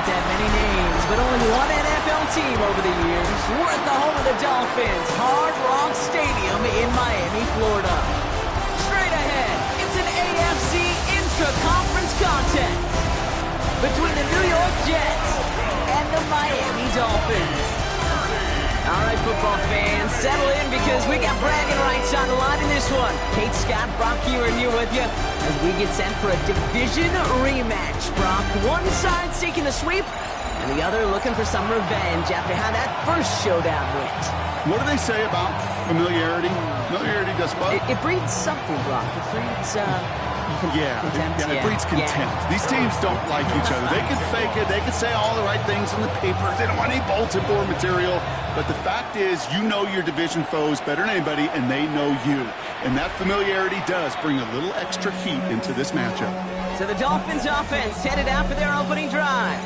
It's had many names, but only one NFL team over the years. We're at the home of the Dolphins, Hard Rock Stadium in Miami, Florida. Straight ahead, it's an AFC intra-conference contest between the New York Jets and the Miami Dolphins. All right, football fans, settle in because we got bragging rights on the line in this one. Kate Scott, Brock Ewan here with you as we get set for a division rematch. Brock, one side seeking the sweep, and the other looking for some revenge after how that first showdown went. What do they say about familiarity? Familiarity does what? It breeds something, Brock. It breeds, contempt. It breeds contempt. Yeah. These teams don't like each other. They can fake it. They can say all the right things in the paper. They don't want any bulletin board material. But the fact is, you know your division foes better than anybody, and they know you. And that familiarity does bring a little extra heat into this matchup. So the Dolphins offense headed out for their opening drive.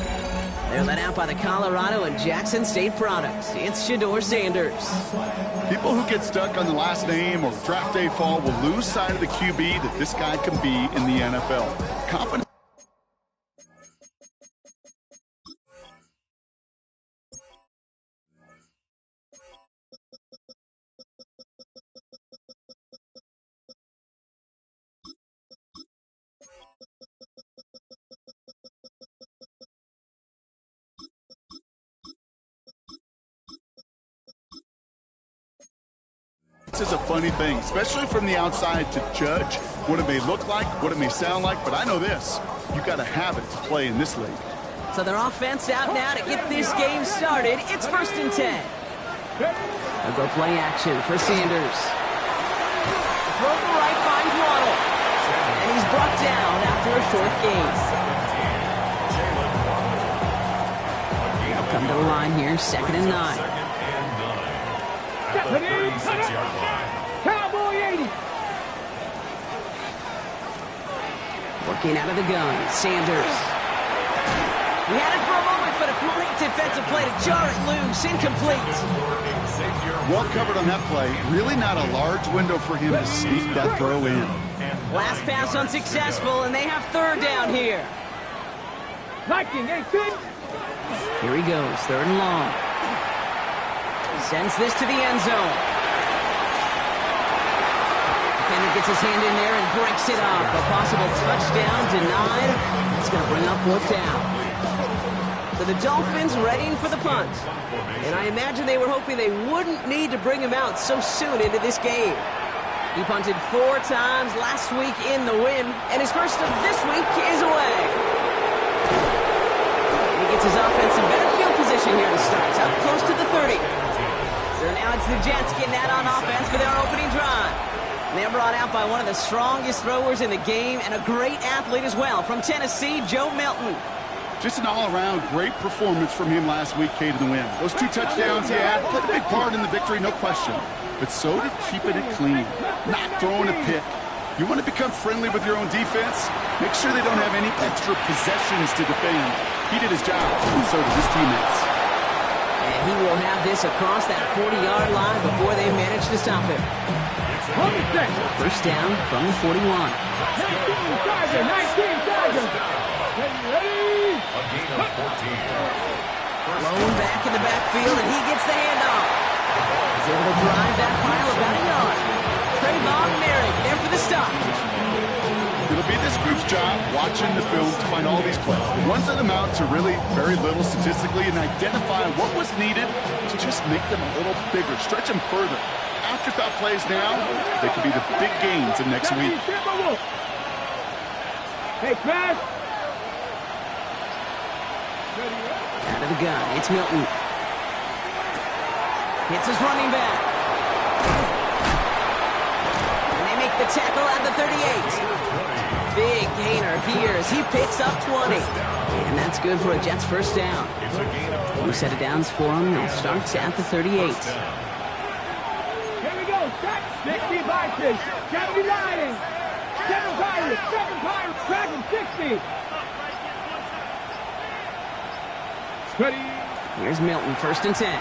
They're led out by the Colorado and Jackson State products. It's Shedeur Sanders. People who get stuck on the last name or draft day fall will lose sight of the QB that this guy can be in the NFL. Confidence. This is a funny thing, especially from the outside, to judge what it may look like, what it may sound like, but I know this. You got to have it to play in this league. So their offense out now to get this game started. It's 1st and 10. They'll go play action for Sanders. Throw to the right finds Waddle. And he's brought down after a short gain. They'll come to the line here, 2nd and 9. Cowboy 80. Working out of the gun, Sanders. He had it for a moment, but a great defensive play to jar it loose, incomplete. Well covered on that play. Really not a large window for him to sneak that throw in. Last pass unsuccessful, and they have 3rd down here. Viking 18. Here he goes, 3rd and long. Sends this to the end zone. Defender gets his hand in there and breaks it up. A possible touchdown denied. It's going to bring up 4th down. So the Dolphins readying for the punt. And I imagine they were hoping they wouldn't need to bring him out so soon into this game. He punted 4 times last week in the win, and his first of this week is away. He gets his offense in better field position here to start. Up close to the 30. So now it's the Jets getting that on offense for their opening drive. They're brought out by one of the strongest throwers in the game and a great athlete as well from Tennessee, Joe Milton. Just an all-around great performance from him last week, Kate, in the win. Those 2 touchdowns he had played a big part in the victory, no question. But so did keeping it clean, not throwing a pick. You want to become friendly with your own defense? Make sure they don't have any extra possessions to defend. He did his job, and so did his teammates. And he will have this across that 40-yard line before they manage to stop him. 1st down from the 41. 19 Tiger. Ready? Blown back in the backfield, and he gets the handoff. He's able to drive that pile about a yard. Trayvon Merrick there for the stop. It'll be this group's job watching the film to find all these plays. The ones that amount to really very little statistically and identify what was needed to just make them a little bigger, stretch them further. Afterthought plays now, they could be the big gains of next week. Hey, Crash. Out of the gun, it's Milton. Hits his running back. And they make the tackle at the 38. Big gainer here as he picks up 20. And that's good for a Jets 1st down. New set of downs for him. They'll start at the 38. Here we go. 60 Vikings. 70 Lions. 7 Pirates. 7 Pirates. Dragon 60. Ready. Here's Milton, 1st and 10.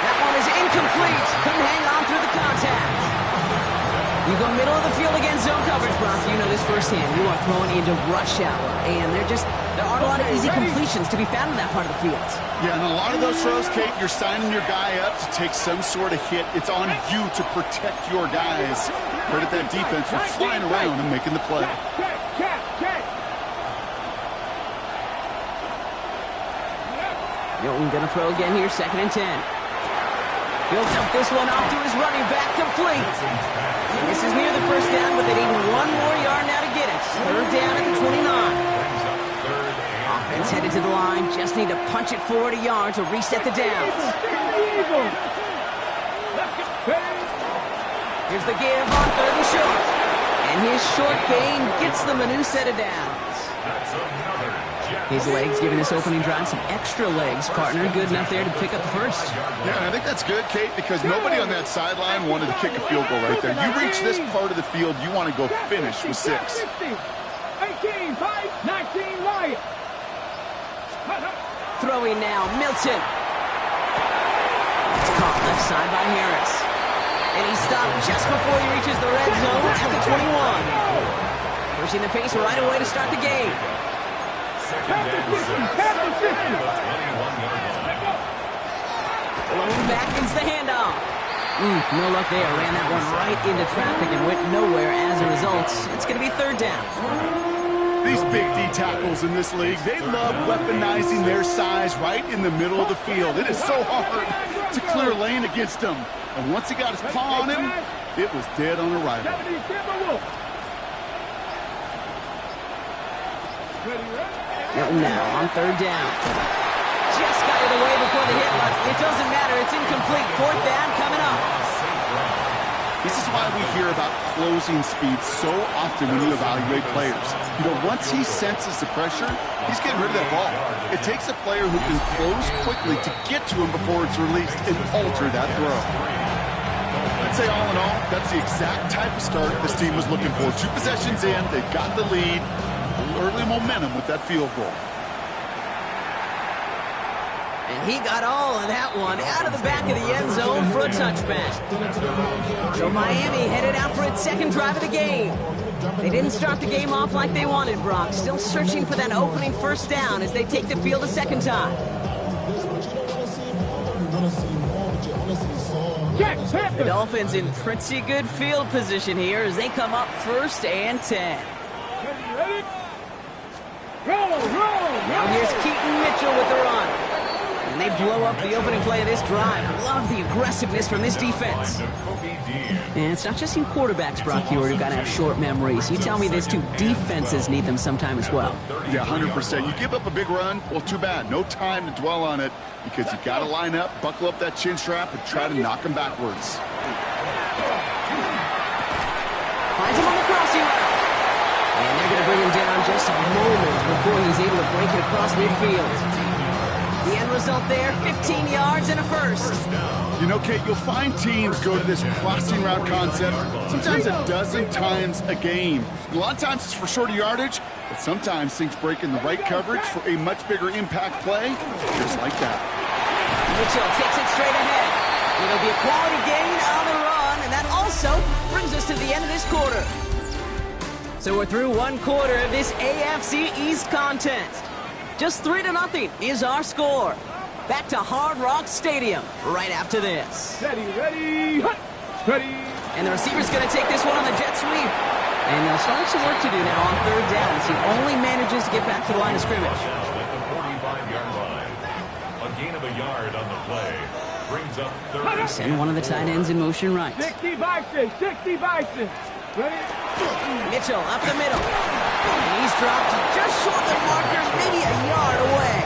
That one is incomplete. Couldn't hang on through the contact. You go middle of the field against zone coverage, Brock. You know this firsthand. You are thrown into rush hour, and there aren't a lot of easy completions to be found in that part of the field. Yeah, and a lot of those throws, Kate, you're signing your guy up to take some sort of hit. It's on you to protect your guys. Credit that defense for flying around and making the play. Milton gonna throw again here, 2nd and 10. He'll dump this one off to his running back, complete. And this is near the first down, but they need 1 more yard now to get it. 3rd down at the 29. Offense headed to the line, just need to punch it forward a yard to reset the downs. Here's the give on 3rd and short. And his short gain gets them a new set of downs. His legs giving this opening drive some extra legs, partner. Good enough there to pick up the first. Yeah, I think that's good, Kate, because nobody on that sideline wanted to kick a field goal right there. You reach this part of the field, you want to go finish with 6. 18, 5, 19, Lions. Throwing now, Milton. It's caught left side by Harris. And he stopped just before he reaches the red zone at the 21. Pushing the pace right away to start the game. Blown back into the handoff. No luck there. Ran that one right into traffic and went nowhere as a result. It's going to be 3rd down. These big D tackles in this league, they love weaponizing their size right in the middle of the field. It is so hard to clear lane against them. And once he got his paw on him, it was dead on arrival. Milton now on 3rd down. Just got it away before the hit, but it doesn't matter. It's incomplete. 4th down coming up. This is why we hear about closing speed so often when you evaluate players. You know, once he senses the pressure, he's getting rid of that ball. It takes a player who can close quickly to get to him before it's released and alter that throw. I'd say all in all, that's the exact type of start this team was looking for. 2 possessions in, they've got the lead. Early momentum with that field goal. And he got all of that one out of the back of the end zone for a touchback. So Miami headed out for its 2nd drive of the game. They didn't start the game off like they wanted, Brock. Still searching for that opening 1st down as they take the field a 2nd time. The Dolphins in pretty good field position here as they come up 1st and 10. Now here's Keaton Mitchell with the run. And they blow up the opening play of this drive. Love the aggressiveness from this defense. And it's not just you quarterbacks, Brock, who got to have short memories. You tell me these 2 defenses need them sometime as well. Yeah, 100%. You give up a big run, well, too bad. No time to dwell on it because you got to line up, buckle up that chin strap, and try to knock them backwards. Finds him on the crossing route. And they're going to bring him down just a moment before he's able to break it across midfield. The end result there, 15 yards and a first. You know, Kate, you'll find teams go to this crossing route concept sometimes a dozen times a game. And a lot of times it's for shorter yardage, but sometimes things break in the right coverage for a much bigger impact play, just like that. Mitchell takes it straight ahead. It'll be a quality gain on the run, and that also brings us to the end of this quarter. So we're through 1 quarter of this AFC East contest. Just 3-0 is our score. Back to Hard Rock Stadium right after this. Ready. And the receiver's going to take this one on the jet sweep. And they'll start some work to do now on 3rd down as he only manages to get back to the line of scrimmage. At the 45-yard line. A gain of a yard on the play. Brings up 30. Send one of the tight ends in motion right. 60 Bison. Ready? Mitchell up the middle. And he's dropped just short of the marker, maybe a yard away.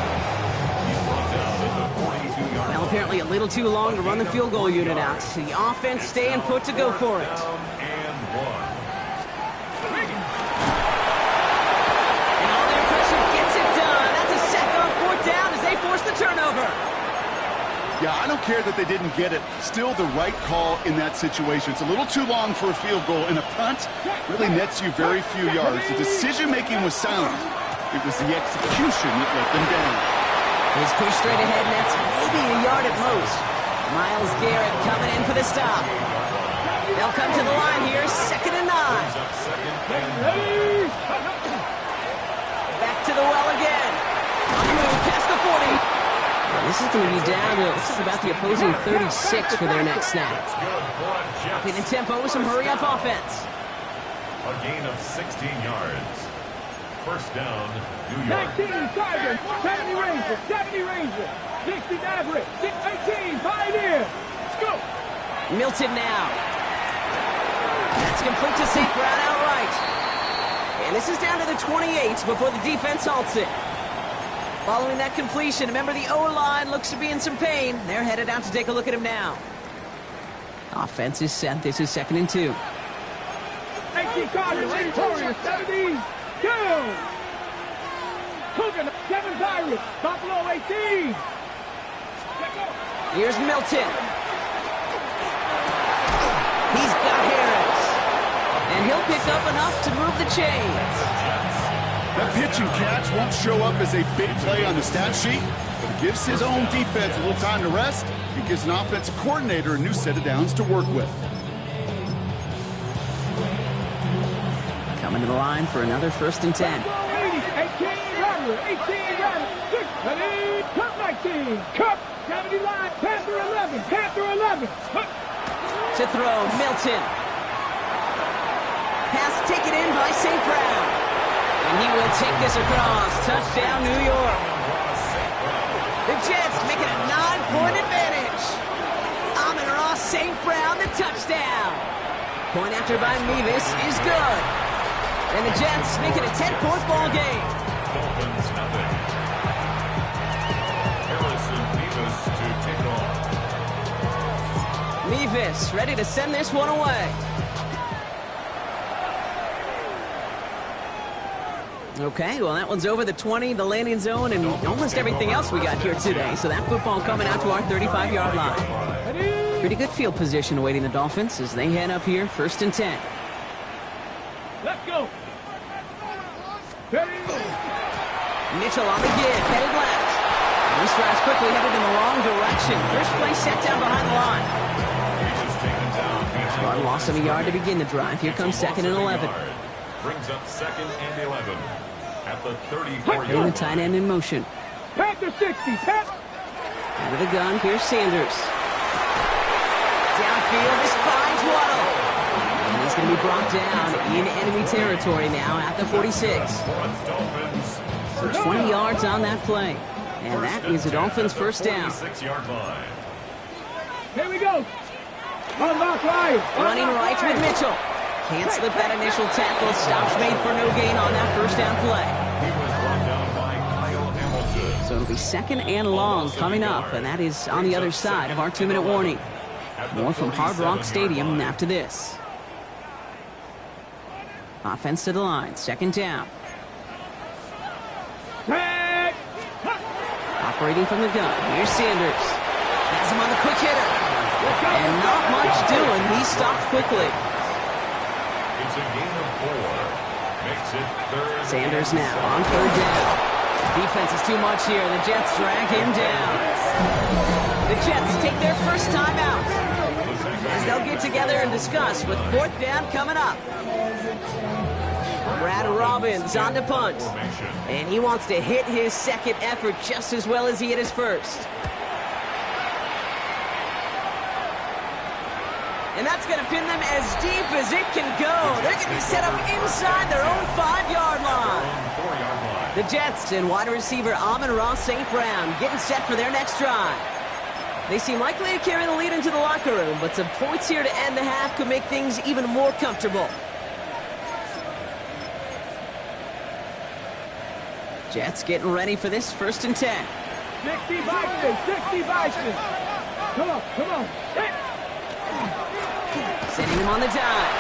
Well, apparently a little too long to run the field goal unit out. The offense staying put to go for it. And all their pressure gets it done. That's a sack on 4th down as they force the turnover. Yeah, I don't care that they didn't get it. Still the right call in that situation. It's a little too long for a field goal, and a punt really nets you very few yards. The decision-making was sound. It was the execution that let them down. His push straight ahead nets maybe a yard at most. Myles Garrett coming in for the stop. They'll come to the line here, 2nd and 9. Back to the well again. On the move, past the 40. And this is going to be down to, this is about the opposing 36 for their next snap. Upping the tempo with some hurry-up offense. A gain of 16 yards. First down, New York. 19, Sergeant. 70 Ranger. 70 Ranger. 60 Maverick. 18, Pioneer. Let's go. Milton now. That's complete to St. Brown outright. And this is down to the 28 before the defense halts it. Following that completion, remember the O-line looks to be in some pain. They're headed out to take a look at him now. Offense is set. This is 2nd and 2. 18 Cardinals. 8 Warriors. 70. Go. Coogan. 7 Pirates. Buffalo 18. Here's Milton. He's got Harris. And he'll pick up enough to move the chains. That pitch and catch won't show up as a big play on the stat sheet, but it gives his own defense a little time to rest. It gives an offensive coordinator a new set of downs to work with. Coming to the line for another 1st and 10. 18 Rattler. 18 Rattler. 6. Cup 19. Cup. 70 line. Panther 11. Panther 11. To throw, Milton. Pass taken in by St. Brown. And he will take this across. Touchdown, New York. The Jets make it a 9-point advantage. Amon-Ra St. Brown, the touchdown. Point after by Mevis is good. And the Jets make it a 10-point ball game. Dolphins nothing. Harrison Mevis to kick off. Mevis ready to send this one away. Okay, well, that one's over the 20, the landing zone, and almost everything else we got here today. So that football coming out to our 35-yard line. Pretty good field position awaiting the Dolphins as they head up here, 1st and 10. Let's go. Mitchell on the give, headed left. And this drive's quickly headed in the wrong direction. First play set down behind the line. But lost him a yard to begin the drive. Here comes 2nd and 11. Brings up 2nd and 11 at the 34-yard line. The tight end in motion. Panther 60. Out of the gun, here's Sanders. Downfield is finds Waddle. And he's going to be brought down in enemy territory now at the 46. So 20 yards on that play. And that is a Dolphins first down. 46-yard line. Here we go. Unlock right. Running right with Mitchell. Can't slip that initial tackle. Stops made for no gain on that first down play. He was brought down by Kyle Hamilton. So it'll be 2nd and long coming up, and that is on the other side of our 2-minute warning. More from Hard Rock Stadium after this. Offense to the line, 2nd down. Operating from the gun, here's Sanders. Has him on the quick hitter. And not much doing, he stopped quickly. It's a gain of 4. Makes it 3rd. Sanders now on 3rd down. Defense is too much here. The Jets drag him down. The Jets take their first time out as they'll get together and discuss with 4th down coming up. Brad Robbins on the punt. And he wants to hit his 2nd effort just as well as he hit his 1st. And that's going to pin them as deep as it can go. They're going to be set up inside their own 5-yard line. The Jets and wide receiver Amon-Ra St. Brown getting set for their next drive. They seem likely to carry the lead into the locker room, but some points here to end the half could make things even more comfortable. Jets getting ready for this 1st and 10. 60 Bison. 60 Bison. Come on. Come on. Sending him on the dive.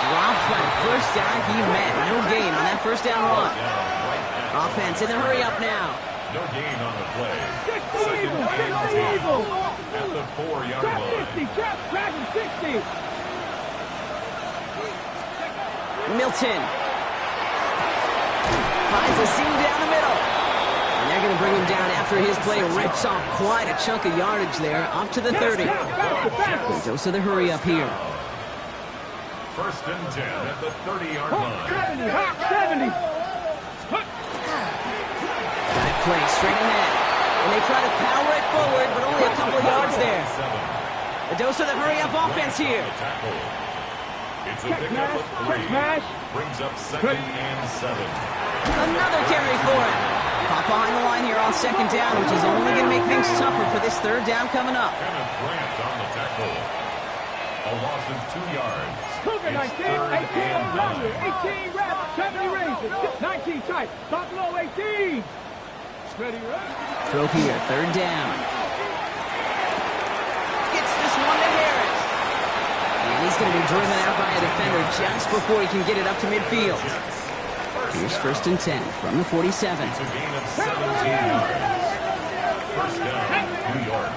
Drops by the first down he met. No gain on that first down run. Offense in the hurry up now. No gain on the play. 60 Eagles. 60 Eagles. At the 4-yard Trap line. 60. Trap Dragon 60. Milton finds a seam down the middle. And they're going to bring him down after his play rips off quite a chunk of yardage there, up to the 30. Dose of the hurry up here. First and 10 at the 30-yard line. 70. Dive play straight ahead. And they try to power it forward, but only a couple of yards there. A dose of the hurry-up offense here. It's a pickup of 3. Brings up 2nd and 7. Another carry for him. Pop behind the line here on 2nd down, which is only going to make things tougher for this 3rd down coming up. Kenneth Grant on the tackle. A loss of 2 yards. Cougar 19, 18 Rattler, 18 Rattler, 70 Razor, 19 tight, top low 18. Ready, right? Throw here, 3rd down. Gets this one to Harris. And he's going to be driven out by a defender just before he can get it up to midfield. Here's 1st and 10 from the 47. It's a gain of 17 yards. First down, New York.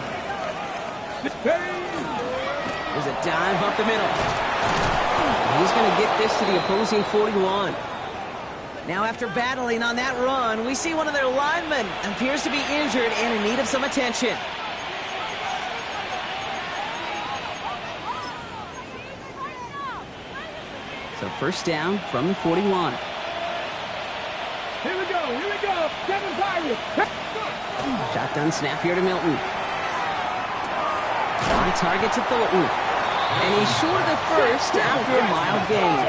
There's a dive up the middle. He's going to get this to the opposing 41. Now after battling on that run, we see one of their linemen appears to be injured and in need of some attention. So 1st down from the 41. Here we go, 7 Pirates. Shotgun snap here to Milton. On target to Thornton. And he's short of the first after a mild gain.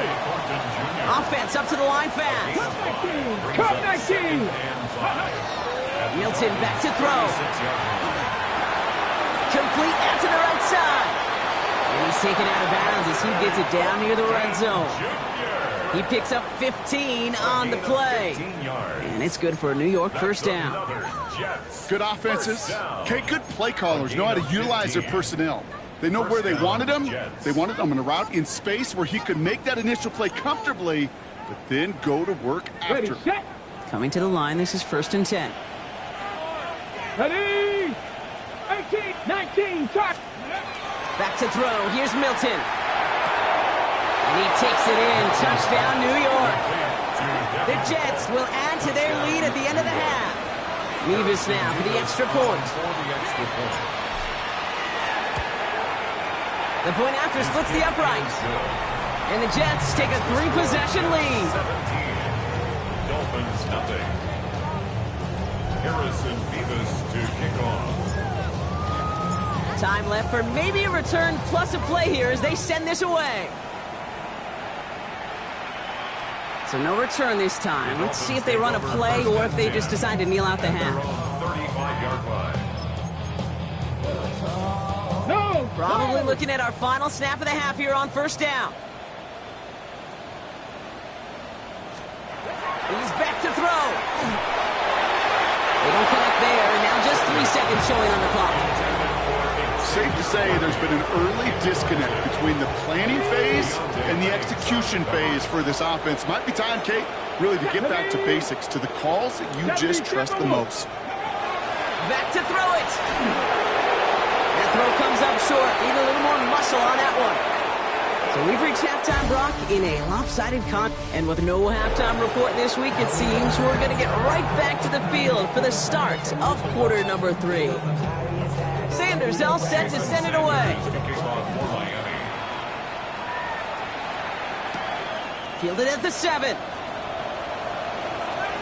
Offense up to the line fast. Cup 19. Milton back to throw. Complete out to the right side. And he's taken out of bounds as he gets it down near the red zone. He picks up 15 on the play. And it's good for a New York 1st down. Good offenses. Okay, good play callers know how to utilize their personnel. They know where they wanted him. They wanted him in a route in space where he could make that initial play comfortably, but then go to work after. Coming to the line, this is 1st and 10. Ready? 18, 19, touch. Back to throw. Here's Milton. And he takes it in. Touchdown, New York. The Jets will add to their lead at the end of the half. Nevis now for the extra point. The point after splits the uprights. And the Jets take a 3-possession lead. 17. Dolphins nothing. Harrison Beavis to kick off. Time left for maybe a return plus a play here as they send this away. So no return this time. Let's see if they run a play or if they just decide to kneel out the half. 35-yard line. No. Probably looking at our final snap of the half here on 1st down. He's back to throw. They don't connect there, and now just 3 seconds showing on the clock. Safe to say there's been an early disconnect between the planning phase and the execution phase for this offense. Might be time, Kate, really to get back to basics, to the calls that you just trust the most. Back to throw it. That throw comes up short. Need a little more muscle on that one. So we've reached halftime, Brock, in a lopsided and with no halftime report this week, it seems we're going to get right back to the field for the start of quarter number 3. Sanders all set to send it away. Fielded at the 7.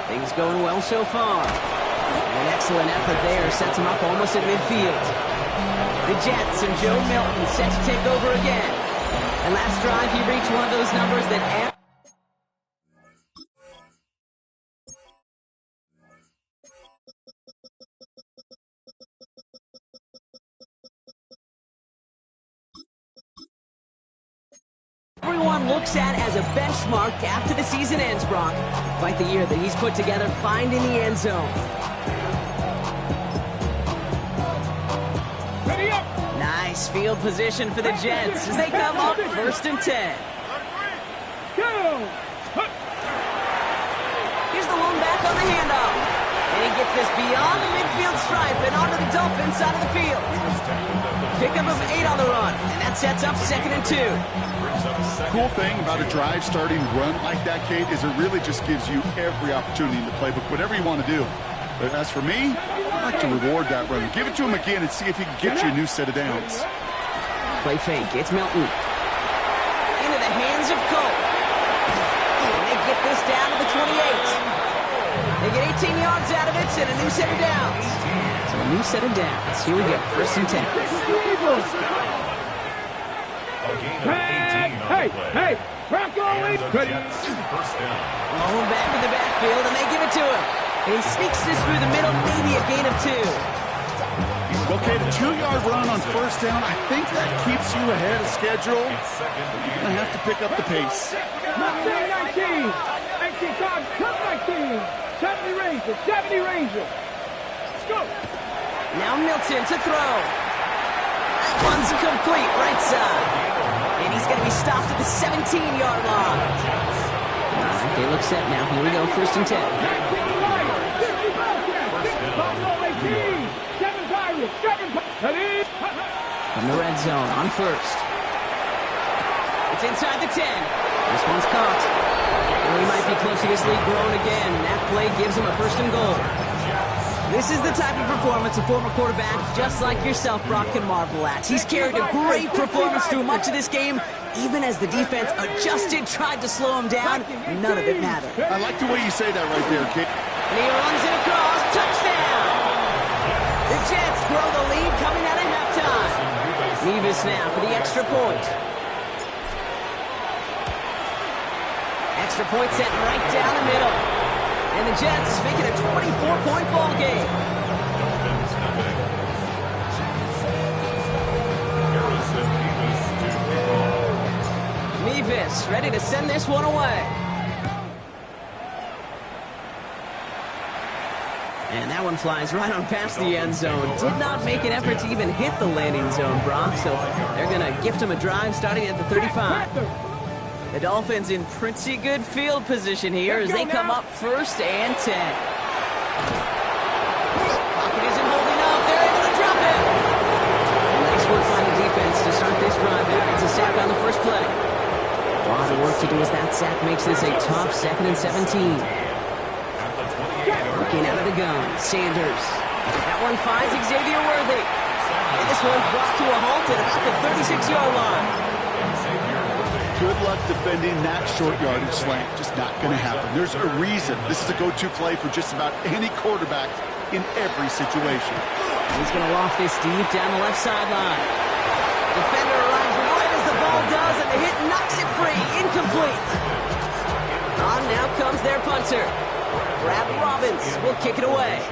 Things going well so far. And an excellent effort there sets him up almost at midfield. The Jets and Joe Milton set to take over again. And last drive, he reached one of those numbers that... everyone looks at as a benchmark after the season ends, Brock. Quite the year that he's put together, finding the end zone. Ready up. Nice field position for the Jets as they come up 1st and 10. Go. Here's the one back on the handoff. And he gets this beyond the midfield stripe and onto the Dolphins side of the field. Pickup of 8 on the run, and that sets up 2nd and 2. Cool thing about a drive starting run like that, Kate, is it really just gives you every opportunity in the playbook, whatever you want to do. But as for me, I like to reward that run. Give it to him again and see if he can get you a new set of downs. Play fake. It's Milton. Into the hands Dolphins of Colt. And they get this down to the 28. They get 18 yards out of it and a new set of downs. So a new set of downs. Here we go, 1st and 10. Hey, Bronco Wings. First down. Rolling back to the backfield, and they give it to him. And he sneaks this through the middle, maybe a gain of 2. Okay, the 2-yard run on 1st down, I think that keeps you ahead of schedule. You're going to have to pick up the pace. 19. 18 cards, come 19. 70 Rangers, 70 Rangers. Let's go. Now Milton to throw. That one's complete, right side. And he's going to be stopped at the 17-yard line. All right, they look set now. Here we go, 1st and 10. 19 Lions, 50 Bobcats, Buffalo 18. 7 Pirates, 7 Pirates. From the red zone on 1st. It's inside the 10. This one's caught. And we might be close to this lead growing again. That play gives him a 1st and goal. This is the type of performance a former quarterback just like yourself, Brock, can marvel at. He's carried a great performance through much of this game. Even as the defense adjusted, tried to slow him down, none of it mattered. I like the way you say that right there, kid. And he runs it across. Touchdown! The Jets grow the lead coming out of halftime. Nevis now for the extra point. Extra point set right down the middle. And the Jets make it a 24-point ball game. Nevis ready to send this one away. And that one flies right on past the end zone. Did not make an effort to even hit the landing zone, Brock. So they're going to gift him a drive starting at the 35. The Dolphins in pretty good field position here as they come up 1st and 10. Pocket isn't holding up. They're able to drop it. Nice work by the defense to start this drive out. It's a sack on the first play. A lot of work to do as that sack makes this a tough 2nd and 17. Looking out of the gun, Sanders. That one finds Xavier Worthy. And this one's brought to a halt at about the 36-yard line. Good luck defending that short yardage slant. Just not going to happen. There's a reason this is a go-to play for just about any quarterback in every situation. He's going to loft this deep down the left sideline. Defender arrives right as the ball does, and the hit knocks it free. Incomplete. On now comes their punter. Brad Robbins will kick it away.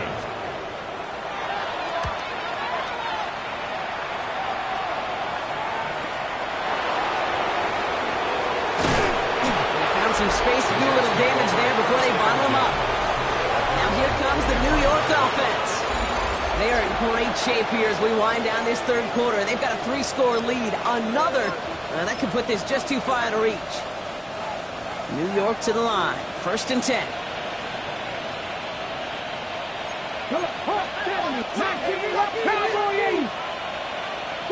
Some space to do a little damage there before they bottle him up. Now here comes the New York offense. They are in great shape here as we wind down this 3rd quarter. They've got a 3-score lead. Another that could put this just too far out of reach. New York to the line. 1st and 10. Cowboy 8.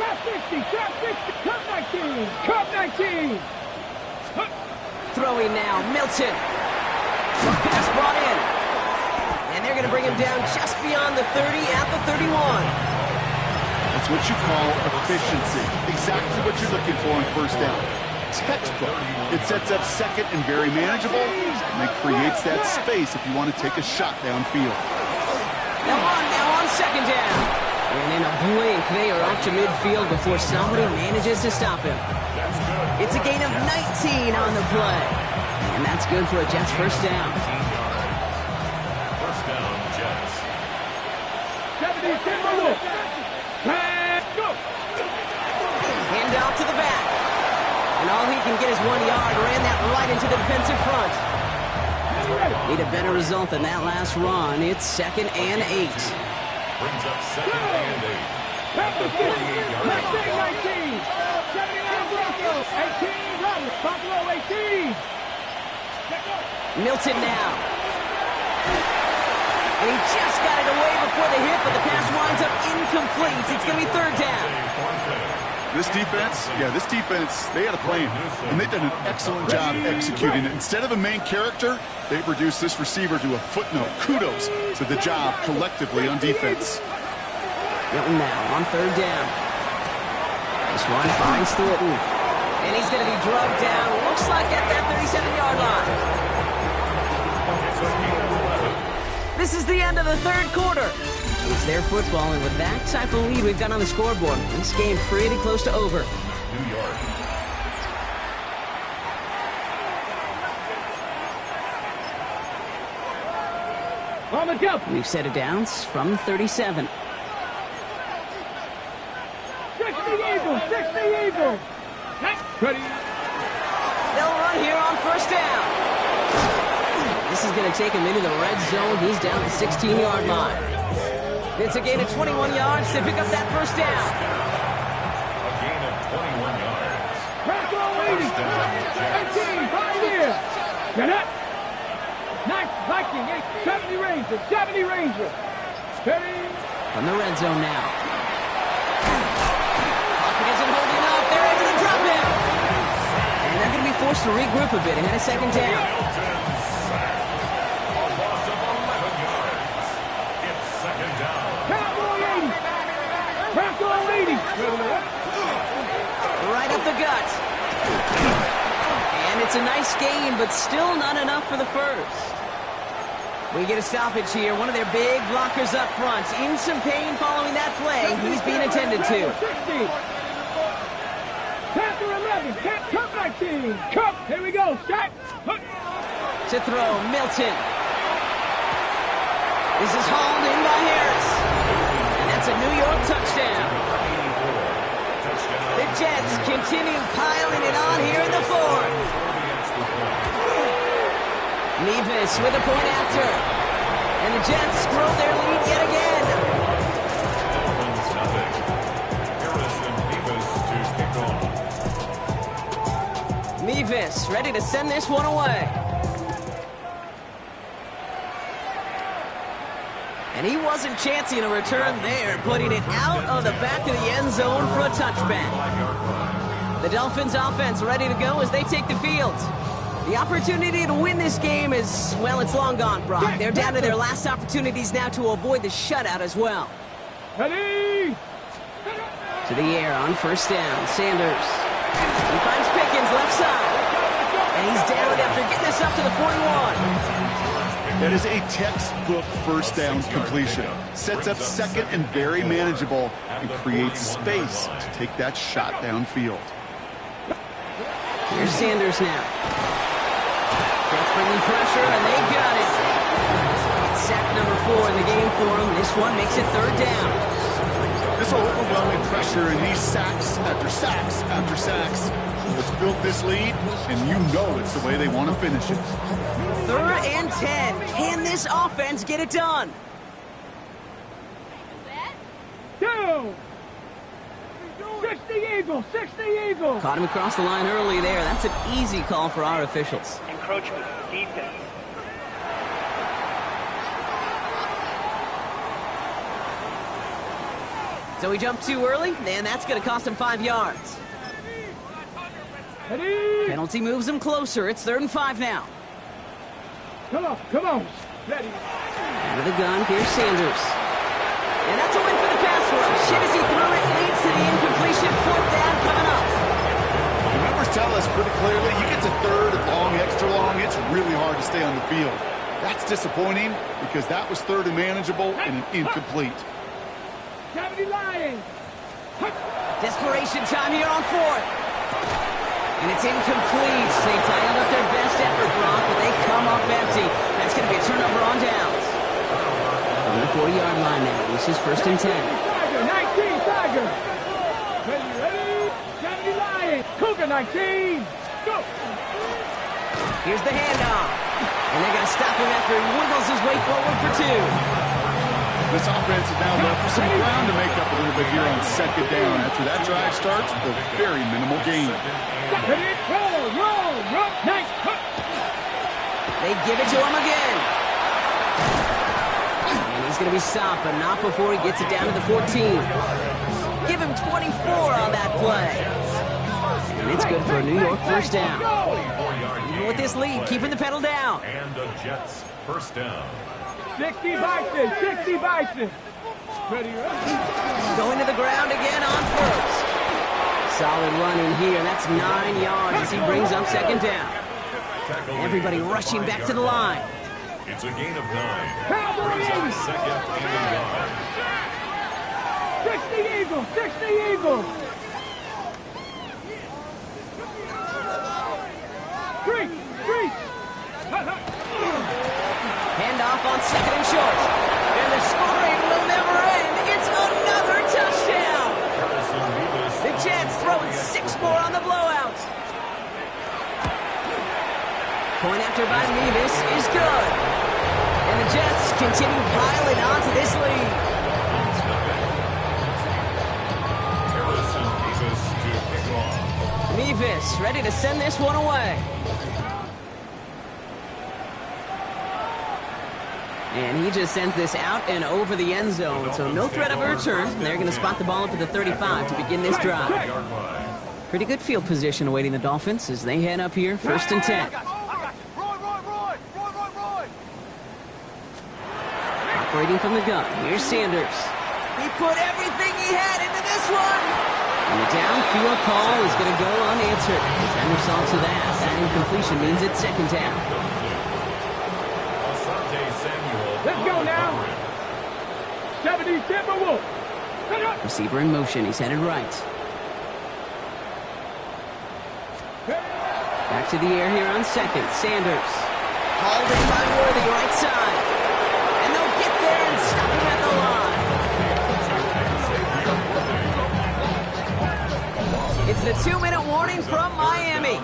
Trap 50, trap 50, cut 19, cut 19. Throwing now, Milton. Short pass brought in. And they're going to bring him down just beyond the 30 at the 31. That's what you call efficiency. Exactly what you're looking for on 1st down. Textbook. It sets up 2nd and very manageable, and it creates that space if you want to take a shot downfield. Now on 2nd down. And in a blink, they are off to midfield before somebody manages to stop him. It's a gain of 19 on the play. And that's good for a Jets 1st down. 1st down, Jets. 70, go. Hand off to the back. And all he can get is 1 yard. Ran that right into the defensive front. Need a better result than that last run. It's 2nd and 8. Brings up 2nd and 8. At the 48-yard line. 19. 79 Broncos. 18 Roberts. Buffalo 18. Milton now. And he just got it away before the hit, but the pass winds up incomplete. It's going to be 3rd down. This defense, they had a plan, and they've done an excellent job executing it. Instead of a main character, they've reduced this receiver to a footnote. Kudos to the job collectively on defense. Milton now on 3rd down. This one finds Thornton. And he's going to be drugged down, looks like at that 37-yard line. This is the end of the third quarter. It's their football, and with that type of lead we've got on the scoreboard, this game pretty close to over. New York. On the jump. We've set it down from 37. 60 Eagles, 60 Eagles. Ready. They'll run here on first down. This is going to take him into the red zone. He's down the 16-yard line. It's a gain of 21 yards to pick up that first down. A gain of 21 yards. Crack on First down, 18, 5 here. Get up. Nice Viking, 70 Rangers, 70 Rangers. Ready. From the red zone now. Pocket isn't holding up. They're able to drop him. And they're going to be forced to regroup a bit and a second down. A loss of 11 yards. It's second down. Cowboy 80. Crack on 80. Right up the gut. And it's a nice gain, but still not enough for the first. We get a stoppage here. One of their big blockers up front. In some pain following that play. He's being attended to. 60. Panther 11. Cup 19. Cup. Here we go. Start. To throw, Milton. This is hauled in by Harris. And that's a New York touchdown. The Jets continue piling it on here in the fourth. Nevis with a point after. And the Jets grow their lead yet again. Harrison Nevis to kick off. Nevis ready to send this one away. And he wasn't chancing a return there, putting it out of the back of the end zone for a touchback. The Dolphins offense ready to go as they take the field. The opportunity to win this game is, well, it's long gone, Brock. They're down to their last opportunities now to avoid the shutout as well. Ready. To the air on first down, Sanders. He finds Pickens left side. And he's down after getting this up to the 41. That is a textbook first down completion. Sets up second and very manageable and creates space to take that shot downfield. Here's Sanders now. Jets bringing pressure, and they've got it. It's sack number 4 in the game for him. This one makes it third down. This overwhelming pressure and these sacks after sacks after sacks. It's built this lead, and you know it's the way they want to finish it. 3rd and 10. Can this offense get it done? 2. 60 Eagles, 60 Eagles. Caught him across the line early there. That's an easy call for our officials. Encroachment, defense. So he jumped too early, and that's going to cost him 5 yards. Ready. Penalty moves him closer. It's 3rd and 5 now. Come on, come on. Ready. Out of the gun, here's Sanders. And that's a win for the pass rush. Hit as he threw it, leads to the incompletion. 4th down coming up. The numbers tell us pretty clearly, you get to 3rd and long, extra long, it's really hard to stay on the field. That's disappointing because that was 3rd and manageable and an incomplete. 70 Lions. Desperation time here on 4th. And it's incomplete. They dialed up their best effort, Brock, but they come up empty. That's going to be a turnover on downs. From the 40-yard line now. This is 1st and 10. Tiger, 19, Tiger. Ready. 70 Lions. Cougar 19. Go. Here's the handoff. And they're going to stop him after he wiggles his way forward for 2. This offense is now left for some ground to make up a little bit here on 2nd down. After that drive starts, a very minimal gain. Ready. Roll. Nice. They give it to him again. And he's going to be stopped, but not before he gets it down to the 14. Give him 24 on that play. And it's good for a New York first down. Even with this lead, keeping the pedal down. And the Jets first down. 60 Bison. 60 Bison. Ready. Going to the ground again on 1st. Solid run in here, and that's 9 yards as he brings up second down. Everybody rushing back to the line. It's a gain of 9. Brings up second and a yard. 60 Eagles, 60 Eagles. 3. Handoff on second and short. And the scoring will never end. It's another touchdown. The Jets throwing 6 more on the blowout. Point after by Mevis is good. And the Jets continue piling onto this lead. Mevis ready to send this one away. And he just sends this out and over the end zone. So no threat of a return. They're going to spot the ball up at the 35 to begin this drive. Pretty good field position awaiting the Dolphins as they head up here, 1st and 10. Operating from the gun, here's Sanders. He put everything he had into this one. And the downfield call is going to go unanswered. Sanders saw to that. That incompletion means it's second down. Let's go now. 70 Timberwolves. Receiver in motion. He's headed right. Back to the air here on second. Sanders. Hauled in by Worthy, right side. And they'll get there and stop him at the line. It's the 2-minute warning from Miami.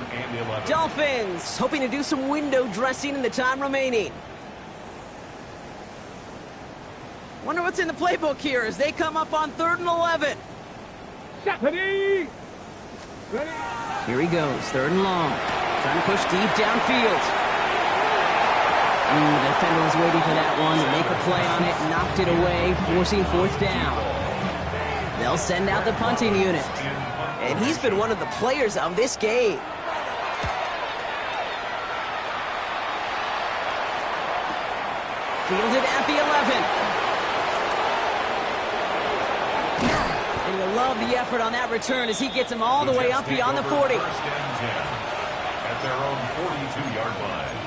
Dolphins hoping to do some window dressing in the time remaining. Wonder what's in the playbook here as they come up on 3rd and 11. Ready. Here he goes, 3rd and long. Trying to push deep downfield. The defender was waiting for that one to make a play on it, knocked it away, forcing 4th down. They'll send out the punting unit. And he's been one of the players of this game. Fielded at the 11. And you'll love the effort on that return as he gets him all the way up beyond the 40. At their own 42-yard line.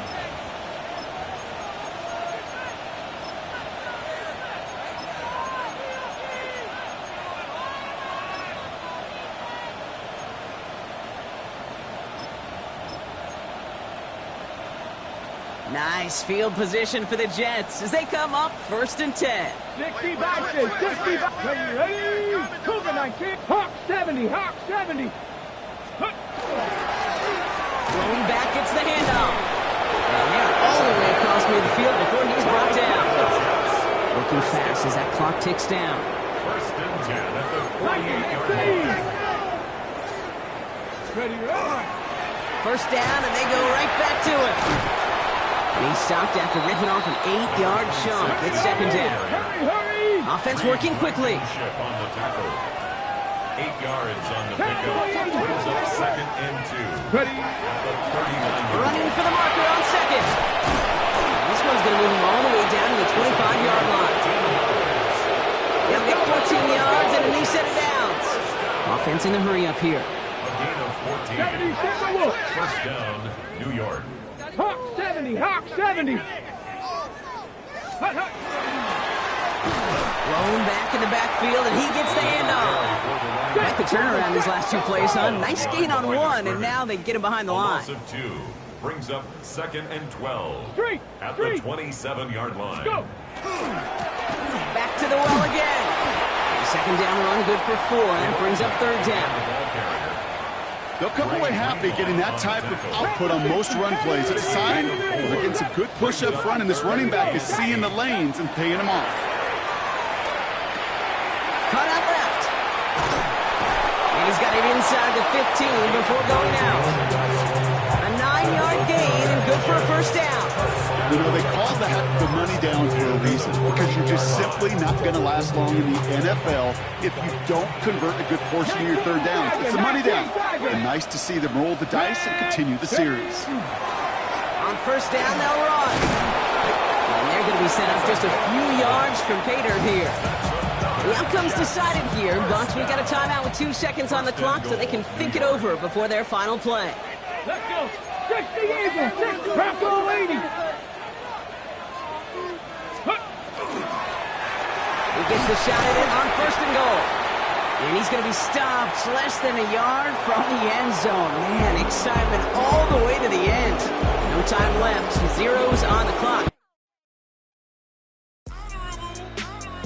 Nice field position for the Jets as they come up 1st and 10. 60 back, 60 back. Ready. Cougar 19. Hawk 70. Hawk 70. Going back, gets the handoff. And they're all the way across midfield before he's brought down. Working fast as that clock ticks down. 1st and 10 at the 48-yard line. Ready. 1st down, and they go right back to it. And he stopped after ripping off an 8-yard chunk. It's 2nd down. Hurry. Offense working quickly. On the tackle. 8 yards on the pickup. Brings up 2nd and 2. Ready. At the 39-yard Running for the marker on second. This one's going to move him all the way down to the 25-yard line. They'll get 14 yards and a new set of downs. Offense in the hurry up here. A gain of 14. 70 Timberwolves. 1st down, New York. Hawk 70. Hawk 70. Blown back in the backfield, and he gets the handoff. Back the turnaround these last 2 plays, son. Nice gain on 1, and now they get him behind the line. Loss of 2 brings up 2nd and 12 Three. at the 27-yard line. Go. Back to the well again. 2nd down run, good for 4, and that brings up 3rd down. They'll come away happy getting that type of output on most run plays. It's a sign they're getting some good push up front, and this running back is seeing the lanes and paying them off. Cut out left. And he's got it inside the 15 before going out. A 9-yard gain and good for a 1st down. You know, they call that the money down for a reason, because you're just simply not going to last long in the NFL if you don't convert a good portion of your 3rd downs. It's the money down. And nice to see them roll the dice and continue the series. On 1st down, they'll run. And they're going to be set up just a few yards from Pater here. The outcome's decided here, but we got a timeout with 2 seconds on the clock so they can think it over before their final play. Let's go. 60 Eagles. 6. Bronco waiting. He gets the shot at it on 1st and goal. And he's going to be stopped less than a yard from the end zone. Man, excitement all the way to the end. No time left. Zeros on the clock.